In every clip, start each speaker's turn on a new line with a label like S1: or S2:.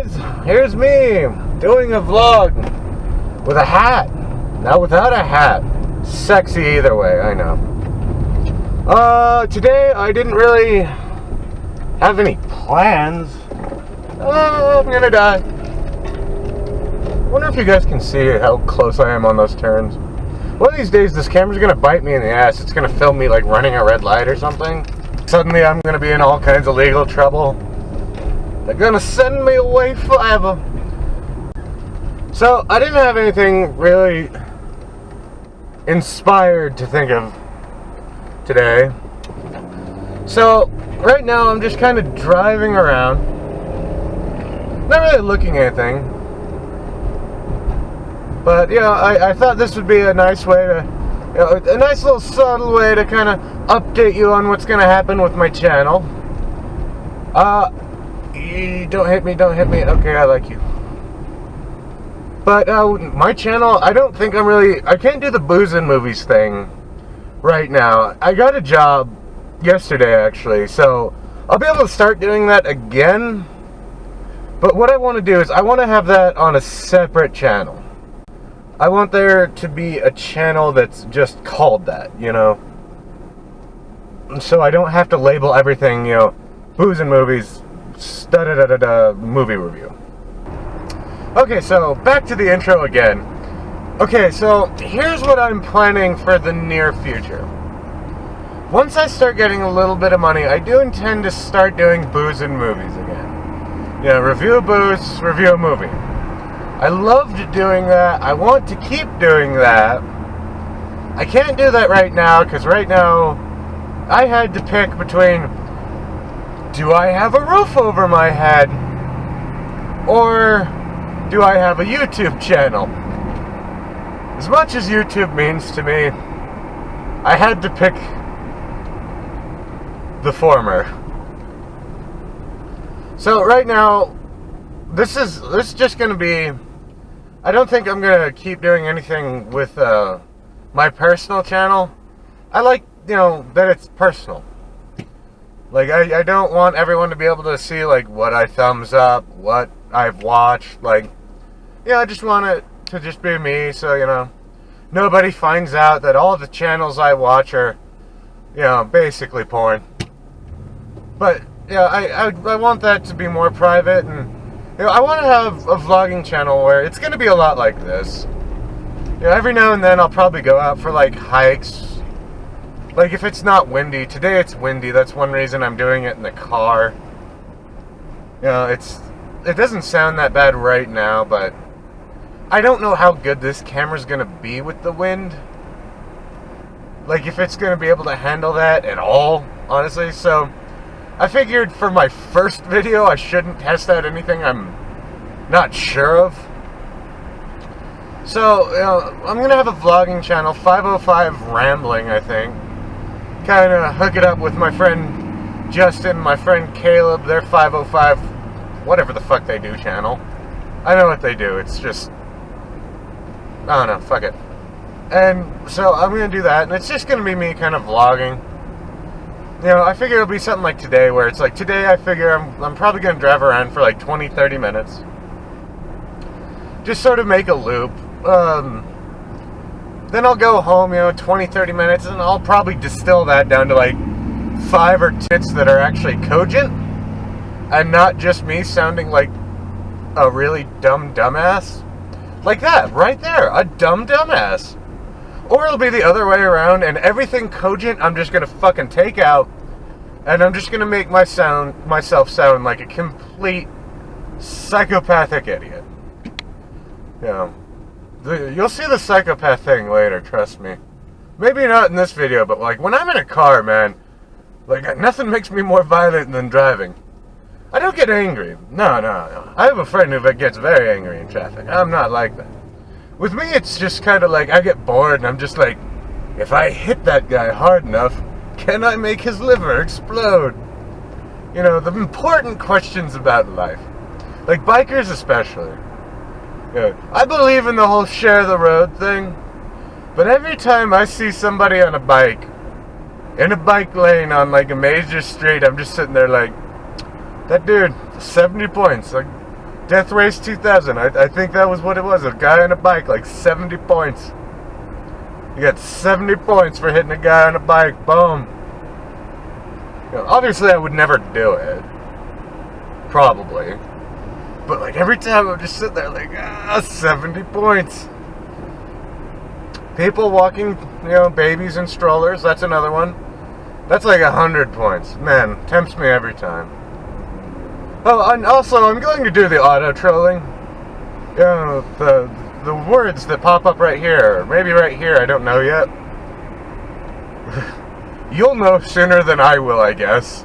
S1: guys, here's me doing a vlog with a hat. Now without a hat. Sexy either way, I know. Today I didn't really have any plans. I'm gonna die. Wonder if you guys can see how close I am on those turns. One of these days this camera's gonna bite me in the ass. It's gonna film me like running a red light or something. Suddenly I'm gonna be in all kinds of legal trouble. They're gonna send me away forever. So I didn't have anything really inspired to think of today. So right now I'm just kind of driving around, not really looking at anything. But I thought this would be a nice way to, a nice little subtle way to kind of update you on what's gonna happen with my channel. Don't hit me, don't hit me. Okay, I like you. But my channel, I don't think I can't do the booze and movies thing right now. I got a job yesterday actually, so I'll be able to start doing that again. But what I want to do is I want to have that on a separate channel. I want there to be a channel that's just called that, so I don't have to label everything, booze and movies, movie review. Okay, so back to the intro again. Okay, so here's what I'm planning for the near future. Once I start getting a little bit of money, I do intend to start doing booze and movies again. Review a booze, review a movie. I loved doing that. I want to keep doing that. I can't do that right now, because right now I had to pick between, do I have a roof over my head, or do I have a YouTube channel? As much as YouTube means to me, I had to pick the former. So right now, this is just going to be, I don't think I'm going to keep doing anything with my personal channel. I like, that it's personal. Like, I don't want everyone to be able to see, like, what I thumbs up, what I've watched, like, I just want it to just be me, so, nobody finds out that all the channels I watch are, basically porn. But, I want that to be more private, and, I want to have a vlogging channel where it's going to be a lot like this. Every now and then I'll probably go out for, like, hikes. Like, if it's not windy. Today it's windy. That's one reason I'm doing it in the car. It doesn't sound that bad right now, but I don't know how good this camera's going to be with the wind. Like, if it's going to be able to handle that at all, honestly. So, I figured for my first video, I shouldn't test out anything I'm not sure of. So, I'm going to have a vlogging channel, 505 Rambling, I think. Kind of hook it up with my friend Justin, my friend Caleb, their 505, whatever the fuck they do channel. I know what they do, it's just, I don't know, fuck it. And so I'm going to do that, and it's just going to be me kind of vlogging. I figure it'll be something like today, where it's like, today I figure I'm probably going to drive around for like 20-30 minutes. Just sort of make a loop. Then I'll go home, 20-30 minutes, and I'll probably distill that down to like 5 or 10 minutes that are actually cogent, and not just me sounding like a really dumb dumbass. Like that, right there, a dumb dumbass. Or it'll be the other way around, and everything cogent I'm just gonna fucking take out, and I'm just gonna make myself sound like a complete psychopathic idiot. You'll see the psychopath thing later, trust me. Maybe not in this video, but like when I'm in a car, man, like nothing makes me more violent than driving. I don't get angry. No. I have a friend who gets very angry in traffic. I'm not like that. With me, it's just kind of like I get bored and I'm just like, if I hit that guy hard enough, can I make his liver explode? The important questions about life. Like bikers especially. I believe in the whole share the road thing, but every time I see somebody on a bike, in a bike lane on like a major street, I'm just sitting there like, that dude, 70 points, like, Death Race 2000. I think that was what it was. A guy on a bike, like 70 points. You got 70 points for hitting a guy on a bike. Boom. You know, obviously, I would never do it. Probably. But, like, every time I would just sit there, like, 70 points. People walking, you know, babies in strollers. That's another one. That's like 100 points. Man, tempts me every time. Oh, and also, I'm going to do the auto-trolling. You know, the words that pop up right here. Or maybe right here, I don't know yet. You'll know sooner than I will, I guess.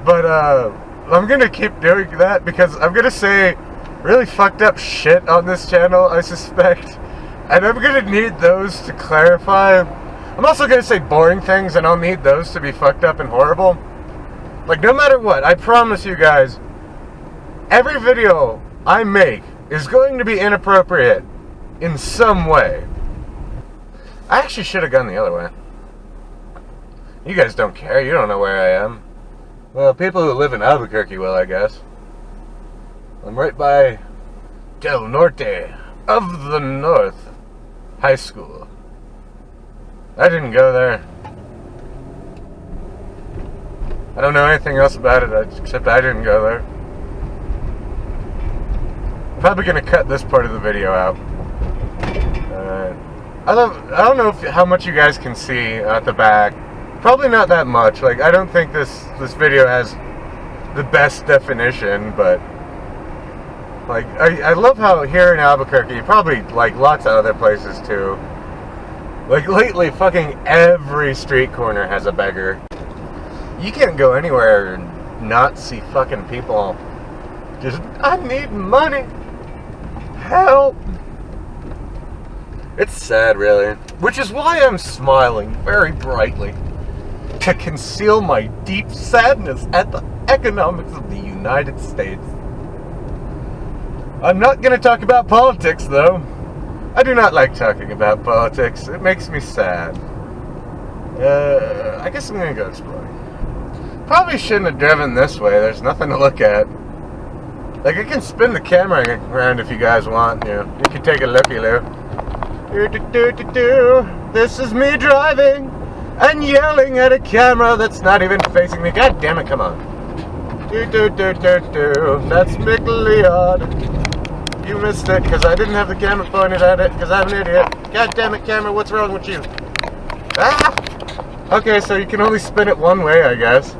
S1: But, I'm going to keep doing that because I'm going to say really fucked up shit on this channel, I suspect. And I'm going to need those to clarify. I'm also going to say boring things, and I'll need those to be fucked up and horrible. Like, no matter what, I promise you guys, every video I make is going to be inappropriate in some way. I actually should have gone the other way. You guys don't care. You don't know where I am. Well, people who live in Albuquerque will, I guess. I'm right by Del Norte of the North High School. I didn't go there. I don't know anything else about it except I didn't go there. I'm probably gonna cut this part of the video out. I don't know how much you guys can see at the back. Probably not that much. Like, I don't think this video has the best definition, but like I love how here in Albuquerque, probably like lots of other places too. Like lately, fucking every street corner has a beggar. You can't go anywhere and not see fucking people. Just, I need money. Help. It's sad, really. Which is why I'm smiling very brightly. To conceal my deep sadness at the economics of the United States. I'm not going to talk about politics, though. I do not like talking about politics. It makes me sad. I guess I'm going to go exploring. Probably shouldn't have driven this way. There's nothing to look at. Like, I can spin the camera around if you guys want. You know, you can take a looky-loo. This is me driving and yelling at a camera that's not even facing me. God damn it, come on. That's Mick Leod. You missed it because I didn't have the camera pointed at it because I'm an idiot. God damn it, camera, what's wrong with you? Ah! Okay, so you can only spin it one way, I guess.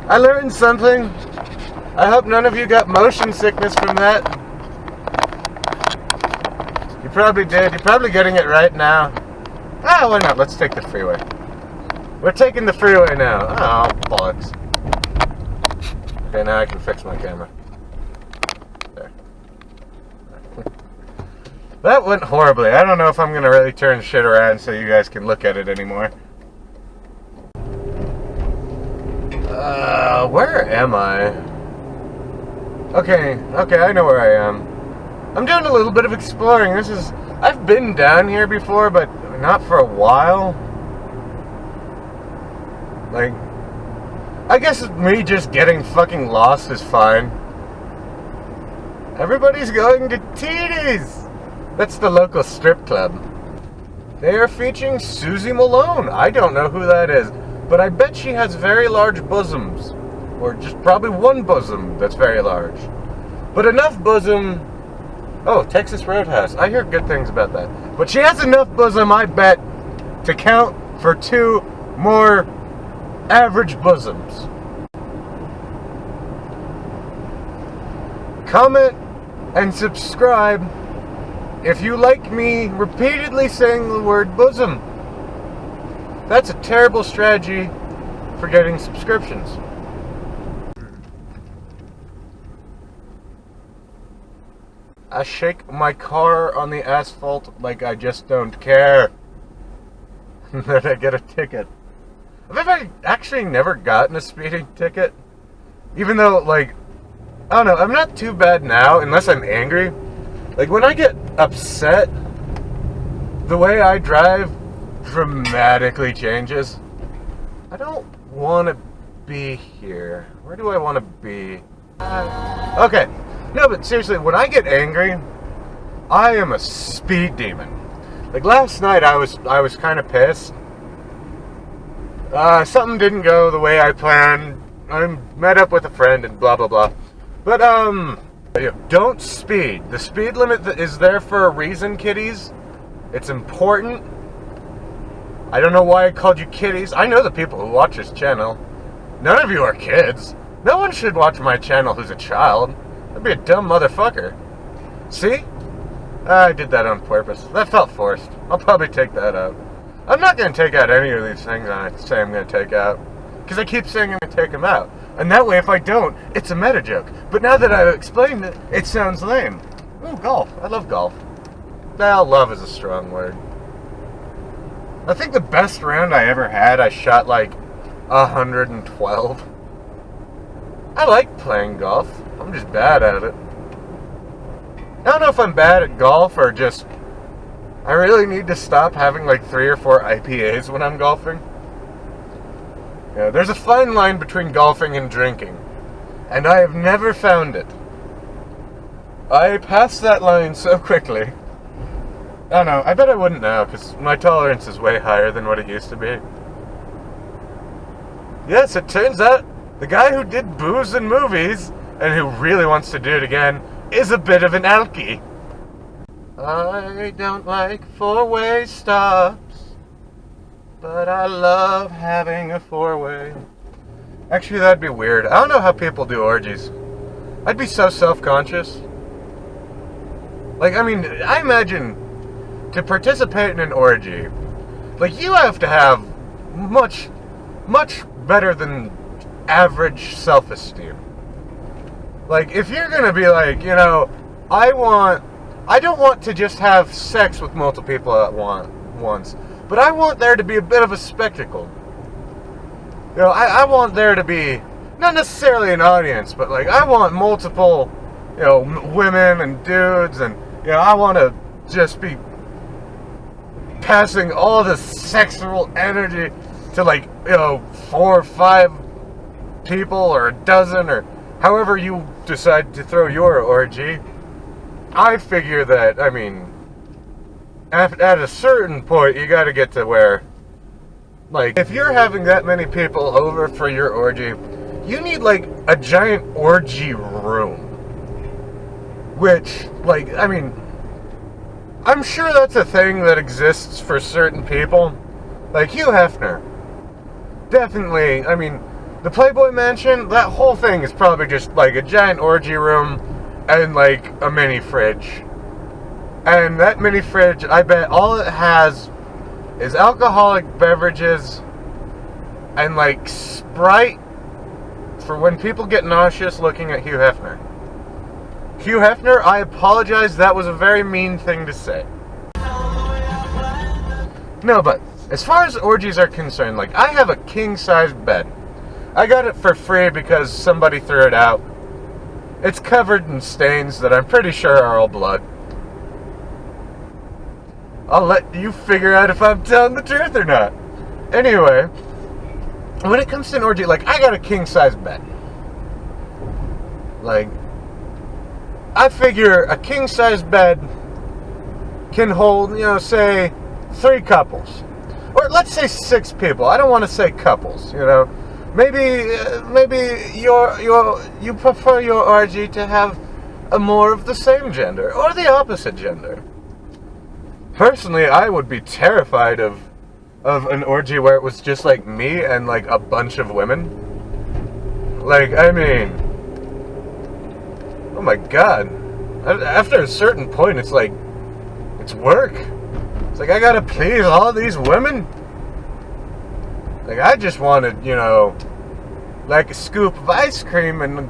S1: I learned something. I hope none of you got motion sickness from that. You probably did. You're probably getting it right now. Ah, why not? Let's take the freeway. We're taking the freeway now. Oh, bollocks. Okay, now I can fix my camera. There. That went horribly. I don't know if I'm going to really turn shit around so you guys can look at it anymore. Where am I? Okay, I know where I am. I'm doing a little bit of exploring. I've been down here before, but not for a while. Like, I guess me just getting fucking lost is fine. Everybody's going to Titties! That's the local strip club. They are featuring Susie Malone. I don't know who that is, but I bet she has very large bosoms. Or just probably one bosom that's very large. But enough bosom... Oh, Texas Roadhouse. I hear good things about that. But she has enough bosom, I bet, to count for 2 more average bosoms. Comment and subscribe if you like me repeatedly saying the word bosom. That's a terrible strategy for getting subscriptions. I shake my car on the asphalt like I just don't care. Then I get a ticket. I've actually never gotten a speeding ticket. Even though, like, I don't know, I'm not too bad now unless I'm angry. Like, when I get upset, the way I drive dramatically changes. I don't want to be here. Where do I want to be? Okay, No, but seriously, when I get angry, I am a speed demon. Like last night, I was kind of pissed. Something didn't go the way I planned. I met up with a friend and blah blah blah. But don't speed. The speed limit is there for a reason, kiddies. It's important. I don't know why I called you kiddies. I know the people who watch this channel. None of you are kids. No one should watch my channel who's a child. That'd be a dumb motherfucker. See? I did that on purpose. That felt forced. I'll probably take that out. I'm not going to take out any of these things I say I'm going to take out. Because I keep saying I'm going to take them out. And that way, if I don't, it's a meta joke. But now that I've explained it, it sounds lame. Ooh, golf. I love golf. Well, love is a strong word. I think the best round I ever had, I shot like 112. I like playing golf. I'm just bad at it. I don't know if I'm bad at golf or just I really need to stop having like 3 or 4 IPAs when I'm golfing. Yeah, there's a fine line between golfing and drinking, and I have never found it. I passed that line so quickly. I don't know, I bet I wouldn't now, because my tolerance is way higher than what it used to be. Yes, it turns out the guy who did booze in movies, and who really wants to do it again, is a bit of an alkie. I don't like 4-way stops, but I love having a 4-way. Actually, that'd be weird. I don't know how people do orgies. I'd be so self-conscious. Like, I mean, I imagine to participate in an orgy, like, you have to have much, much better than average self-esteem. Like, if you're gonna be like, you know, I don't want to just have sex with multiple people at once, but I want there to be a bit of a spectacle. You know, I want there to be, not necessarily an audience, but like, I want multiple, you know, women and dudes, and, you know, I want to just be passing all the sexual energy to, like, you know, 4 or 5 people, or a dozen, or however you decide to throw your orgy. I figure that, I mean, at a certain point, you gotta get to where, like, if you're having that many people over for your orgy, you need, like, a giant orgy room. Which, like, I mean, I'm sure that's a thing that exists for certain people. Like, Hugh Hefner. Definitely, I mean, the Playboy Mansion, that whole thing is probably just, like, a giant orgy room and, like, a mini fridge. And that mini fridge, I bet all it has is alcoholic beverages and, like, Sprite for when people get nauseous looking at Hugh Hefner. Hugh Hefner, I apologize, that was a very mean thing to say. No, but as far as orgies are concerned, like, I have a king-size bed. I got it for free because somebody threw it out. It's covered in stains that I'm pretty sure are all blood. I'll let you figure out if I'm telling the truth or not. Anyway, when it comes to an orgy, like, I got a king-size bed. Like, I figure a king-size bed can hold, you know, say, 3 couples. Or let's say 6 people. I don't want to say couples, you know. Maybe you prefer your orgy to have a more of the same gender or the opposite gender. Personally, I would be terrified of an orgy where it was just like me and like a bunch of women. Like, I mean, oh my god. After a certain point, it's like, it's work. It's like, I gotta please all these women. Like, I just wanted, you know, like a scoop of ice cream and a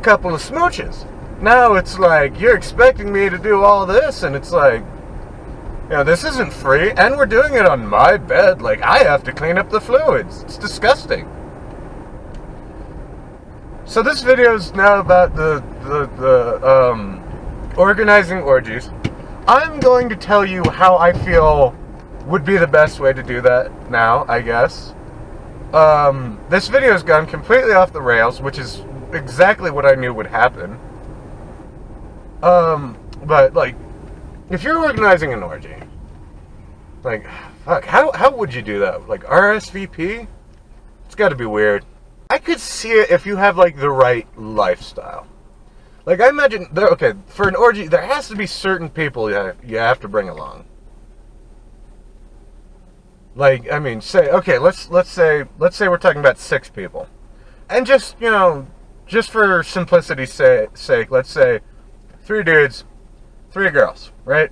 S1: couple of smooches. Now it's like, you're expecting me to do all this, and it's like, you know, this isn't free, and we're doing it on my bed. Like, I have to clean up the fluids. It's disgusting. So this video is now about the organizing orgies. I'm going to tell you how I feel would be the best way to do that now, I guess. This video has gone completely off the rails, which is exactly what I knew would happen. But like, if you're organizing an orgy, like, fuck, how would you do that? Like RSVP? It's got to be weird. I could see it if you have like the right lifestyle. Like I imagine, okay, for an orgy, there has to be certain people you have to bring along. Like, I mean, let's say we're talking about 6 people, and just just for simplicity's sake, let's say 3 dudes, 3 girls, right?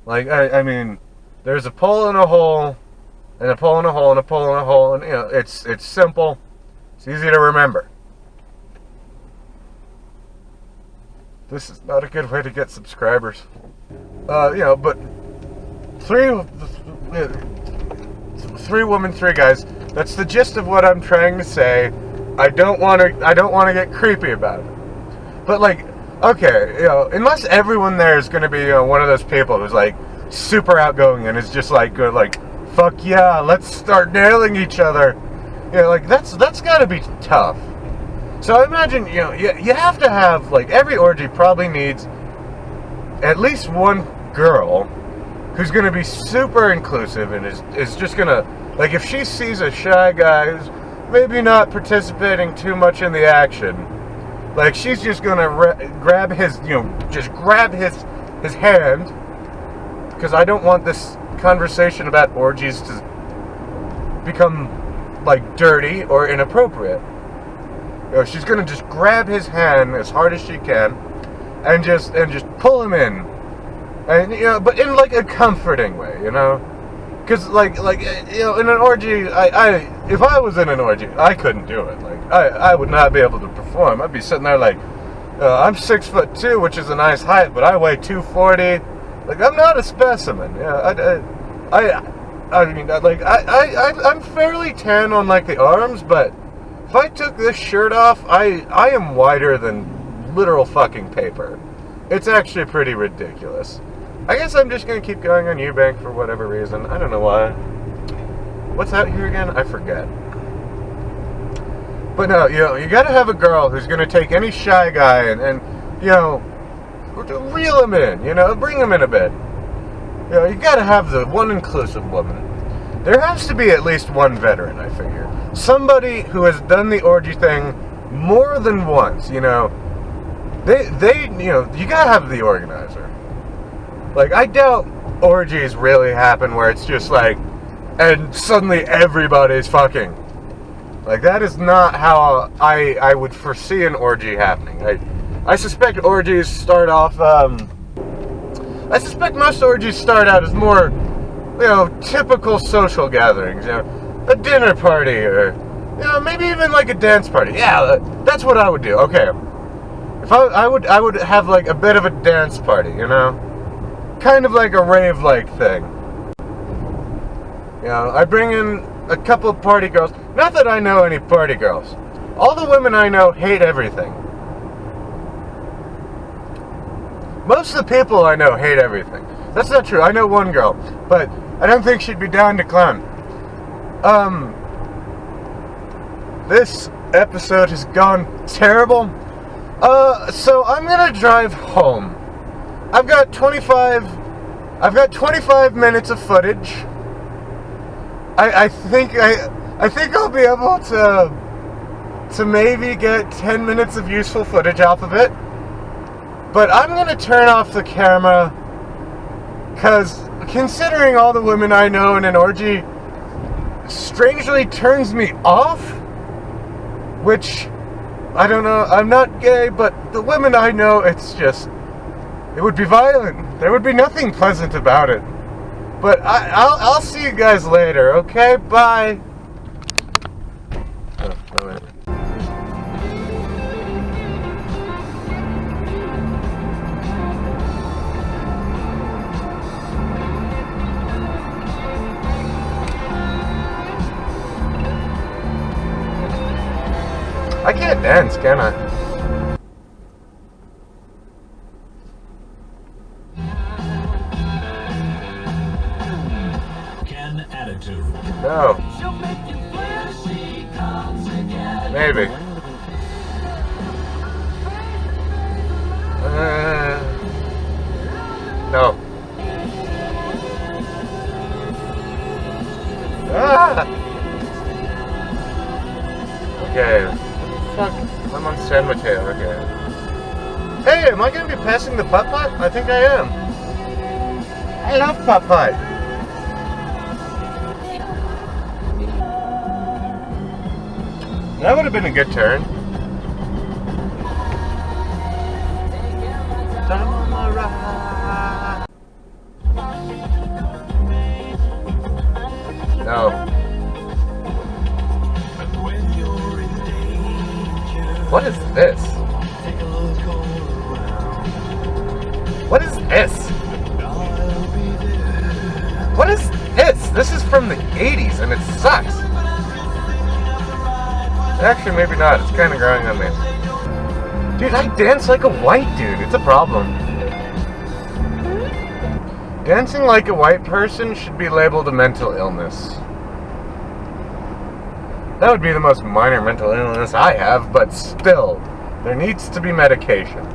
S1: Like, I mean, there's a pole in a hole, and a pole in a hole, and a pole in a hole, and it's simple, it's easy to remember. This is not a good way to get subscribers. But 3 women, 3 guys. That's the gist of what I'm trying to say. I don't want to get creepy about it. But like, okay, unless everyone there is going to be one of those people who's like super outgoing and is just like good, like, fuck yeah, let's start nailing each other. Like that's got to be tough. So I imagine, you have to have, like, every orgy probably needs at least one girl who's going to be super inclusive and is just going to, like, if she sees a shy guy who's maybe not participating too much in the action, like, she's just going to grab his, just grab his hand, because I don't want this conversation about orgies to become, like, dirty or inappropriate. She's gonna just grab his hand as hard as she can, and just pull him in, and but in like a comforting way, because like in an orgy, if I was in an orgy, I couldn't do it. Like I would not be able to perform. I'd be sitting there like, I'm 6'2", which is a nice height, but I weigh 240. Like I'm not a specimen. I mean, like I'm fairly tan on like the arms, but if I took this shirt off, I am whiter than literal fucking paper. It's actually pretty ridiculous. I guess I'm just going to keep going on Eubank for whatever reason. I don't know why. What's out here again? I forget. But no, you got to have a girl who's going to take any shy guy and reel him in, bring him in a bit. You got to have the one inclusive woman. There has to be at least one veteran, I figure. Somebody who has done the orgy thing more than once, They you gotta have the organizer. Like, I doubt orgies really happen where it's just like, and suddenly everybody's fucking. Like, that is not how I would foresee an orgy happening. I suspect orgies start off, I suspect most orgies start out as more, typical social gatherings, a dinner party, or, maybe even like a dance party. Yeah, that's what I would do. Okay, if I would have like a bit of a dance party, kind of like a rave-like thing. I bring in a couple of party girls. Not that I know any party girls. All the women I know hate everything. Most of the people I know hate everything. That's not true. I know one girl, but I don't think she'd be down to clown. This episode has gone terrible. So I'm gonna drive home. I've got 25 minutes of footage. I think I'll be able to maybe get 10 minutes of useful footage off of it. But I'm gonna turn off the camera, because considering all the women I know in an orgy strangely turns me off, which, I don't know, I'm not gay, but the women I know, it would be violent. There would be nothing pleasant about it. But I'll see you guys later, okay? Bye. Oh, wait. I can't dance, can I?
S2: Ken attitude.
S1: No. Maybe. Hey, am I going to be passing the putt-putt? I think I am. I love putt-putt. That would have been a good turn. No. What is this? What is this? What is this? This is from the 80s and it sucks. Actually, maybe not. It's kind of growing on me. Dude, I dance like a white dude. It's a problem. Dancing like a white person should be labeled a mental illness. That would be the most minor mental illness I have, but still, there needs to be medication.